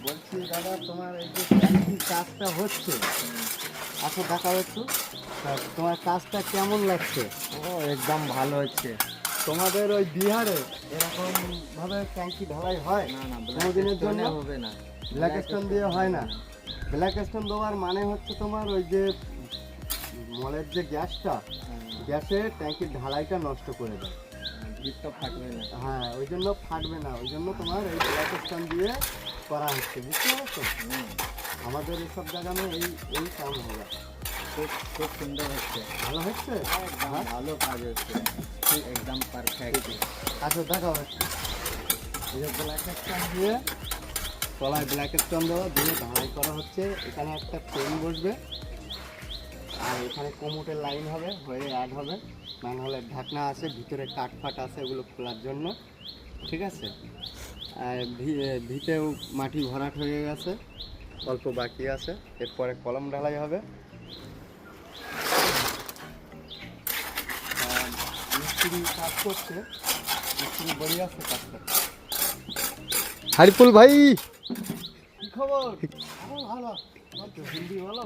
বলছি দাদা, তোমার এই যে ট্যাঙ্কির কাজটা হচ্ছে, আচ্ছা দেখাও একটু। তা তোমার কাজটা কেমন লাগছে? ও একদম ভালো হচ্ছে। তোমাদের ওই বিহারে এরকম ভাবে ট্যাঙ্কি ঢালাই হয়? না না, কোনোদিনের জন্য হবে না। ব্ল্যাক স্টোন দিয়ে হয় না। ব্ল্যাক স্টোন দেওয়ার মানে হচ্ছে তোমার ওই যে মলের যে গ্যাসটা, গ্যাসে ট্যাঙ্কির ঢালাইটা নষ্ট করে দেয়। ভিতটা ফাটবে না। হ্যাঁ, ওই জন্য ফাটবে না, ওই জন্য তোমার এই ব্ল্যাক স্টোন দিয়ে করা হচ্ছে, বুঝতে পারছো? আমাদের এইসব জায়গায় এই এই কাম হবে। খুব খুব সুন্দর হচ্ছে। ভালো হচ্ছে, একদম ভালো কাজ হচ্ছে, একদম পারফেক্ট। আচ্ছা দেখাও একটু। এই যে ব্ল্যাক স্টোন দিয়ে তলায় ব্ল্যাক স্টোন দেওয়া দিয়ে ঢালাই করা হচ্ছে। এখানে একটা পেন বসবে, আর এখানে কোমোটের লাইন হবে, হয়ে অ্যাড হবে। ম্যানহোলের ঢাকনা আছে, ভিতরে কাঠফাট আছে, ওগুলো খোলার জন্য। ঠিক আছে। আর ভিতেও মাটি ভরাট হয়ে গেছে, অল্প বাকি আছে। এরপরে কলম ঢালাই হবে। আর মিস্ত্রি কাজ করছে, মিস্ত্রি বড়ি আছে কাজ করছে। হরিপুল ভাই, কি খবর? ভালো। হিন্দি বলো।